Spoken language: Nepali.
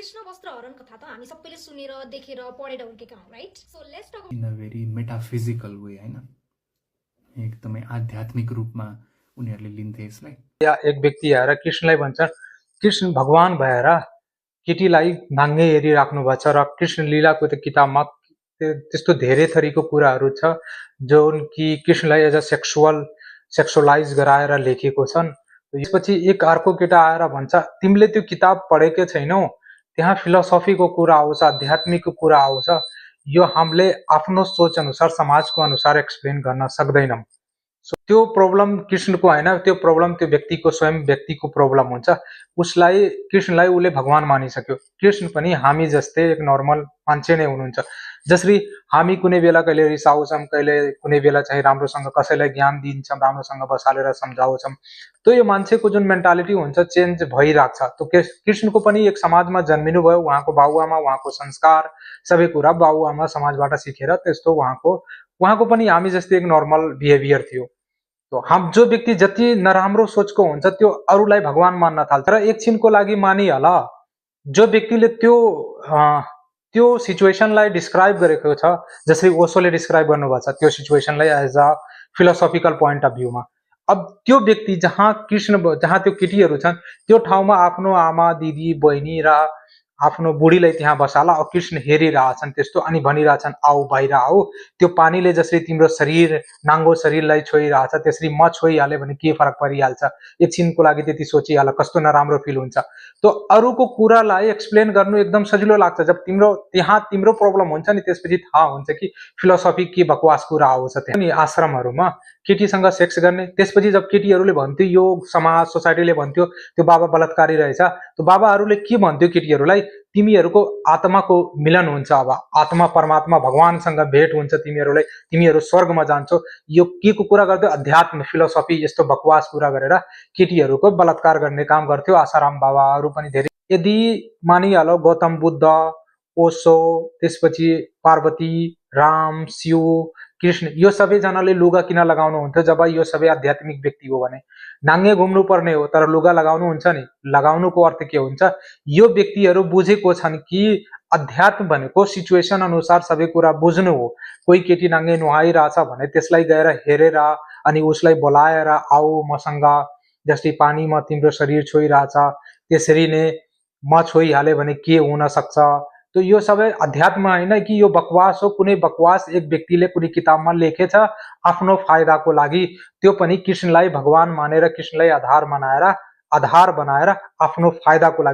कृष्ण वस्त्र हरण कथा त हामी सबैले सुनेर देखेर पढेर हुर्केका हौं, right? So let's talk in a very metaphysical way, हैन? एकदमै आध्यात्मिक रूपमा उनीहरूले लिन्थे यसलाई। या एक व्यक्ति आएर कृष्णलाई भन्छ, कृष्ण भगवान भएर केटीलाई नाङ्गे हेरिराख्नु भएको छ र कृष्ण लीलाको त्यो किताबमा त्यस्तो धेरै थरीको कुराहरू छ जुन कि कृष्णलाई एज अ सेक्सुअलाइज गराएर लेखेको छन्। त्यसपछि एक अर्को केटा आएर भन्छ, तिमीले त्यो किताब पढेकै छैनौ, त्यहाँ फिलोसफीको कुरा आउँछ, आध्यात्मिकको कुरा आउँछ, यो हामीले आफ्नो सोच अनुसार समाजको अनुसार एक्सप्लेन गर्न सक्दैनौँ। सो त्यो प्रब्लम कृष्णको होइन, त्यो प्रब्लम त्यो व्यक्तिको स्वयं व्यक्तिको प्रब्लम हुन्छ। उसलाई कृष्णलाई उसले भगवान मानिसक्यो। कृष्ण पनि हामी जस्तै एक नर्मल मान्छे नै हुनुहुन्छ। जसरी हामी कुनै बेला कहिले रिसाउँछौँ, कहिले कुनै बेला चाहिँ राम्रोसँग कसैलाई ज्ञान दिन्छौँ, राम्रोसँग बसालेर सम्झाउँछौँ, त्यो यो मान्छेको जुन मेन्टालिटी हुन्छ चेन्ज भइरहेको छ। त्यो कृष्णको पनि एक समाजमा जन्मिनु भयो, उहाँको बाबुआमा, उहाँको संस्कार सबै कुरा बाबुआमा समाजबाट सिकेर त्यस्तो उहाँको पनि हामी जस्तै एक नर्मल बिहेभियर थियो। तो हम जो व्यक्ति जति नराम्रो सोचको हुन्छ त्यो अरूलाई भगवान मान्न थाल्छ र एकछिनको लागि मानिहाल। जो व्यक्तिले त्यो सिचुएसनलाई डिस्क्राइब गरेको छ, जसरी ओशोले डिस्क्राइब गर्नुभएको छ त्यो सिचुएसनलाई as a philosophical point of भ्यूमा, अब त्यो व्यक्ति जहाँ त्यो केटीहरू छन् त्यो ठाउँमा आफ्नो आमा, दिदी, बहिनी र आफ्नो बुढीलाई त्यहाँ बसाला, अब कृष्ण हेरिरहेछन् त्यस्तो, अनि भनिरहेछन् आऊ बाहिर आऊ, त्यो पानीले जसरी तिम्रो शरीर नाङ्गो शरीरलाई छोइरहेछ त्यसरी म छोइहाले भने के फरक परिहाल्छ, एकछिनको लागि त्यति सोचिहाल, कस्तो नराम्रो फिल हुन्छ। तो अरूको कुरालाई एक्सप्लेन गर्नु एकदम सजिलो लाग्छ। जब तिम्रो प्रब्लम हुन्छ नि त्यसपछि थाहा हुन्छ कि फिलोसफी के बकवास कुरा आउँछ। त्यहाँ आश्रमहरूमा केटीसँग सेक्स गर्ने, त्यसपछि जब केटीहरूले भन्थ्यो यो समाज सोसाइटीले भन्थ्यो त्यो बाबा बलात्कारी रहेछ, तो बाबाहरूले के भन्थ्यो केटीहरूलाई, तिमीहरूको आत्माको मिलन हुन्छ, अब आत्मा परमात्मा भगवानसँग भेट हुन्छ तिमीहरूलाई, तिमीहरू स्वर्गमा जान्छौ। यो के को कुरा गर्थ्यो, अध्यात्म फिलोसफी यस्तो बकवास कुरा गरेर केटीहरूको बलात्कार गर्ने काम गर्थ्यो आसाराम बाबाहरू पनि धेरै। यदि मानिहालो गौतम बुद्ध, ओशो, त्यसपछि पार्वती, राम, शिव, कृष्ण यो सबैजनाले लुगा किन लगाउनु हुन्थ्यो जब यो सबै आध्यात्मिक व्यक्ति हो भने? नाङ्गे घुम्नु पर्ने हो तर लुगा लगाउनु हुन्छ नि। लगाउनुको अर्थ के हुन्छ, यो व्यक्तिहरू बुझेको छन् कि अध्यात्म भनेको सिचुएसन अनुसार सबै कुरा बुझ्नु हो। कोही केटी नाङ्गे नुहाइरहेछ भने त्यसलाई गएर हेरेर अनि उसलाई बोलाएर आऊ मसँग, जस्तै पानीमा तिम्रो शरीर छोइरहेछ त्यसरी नै म छोइहाले भने के हुन सक्छ। तो यो सबै अध्यात्म होइन कि यो बकवास हो। कुनै बकवास एक व्यक्तिले कुनै किताबमा लेखेछ आफ्नो फाइदाको लागि, त्यो पनि कृष्णलाई भगवान मानेर कृष्णलाई आधार बनाएर आफ्नो फाइदाको लागि।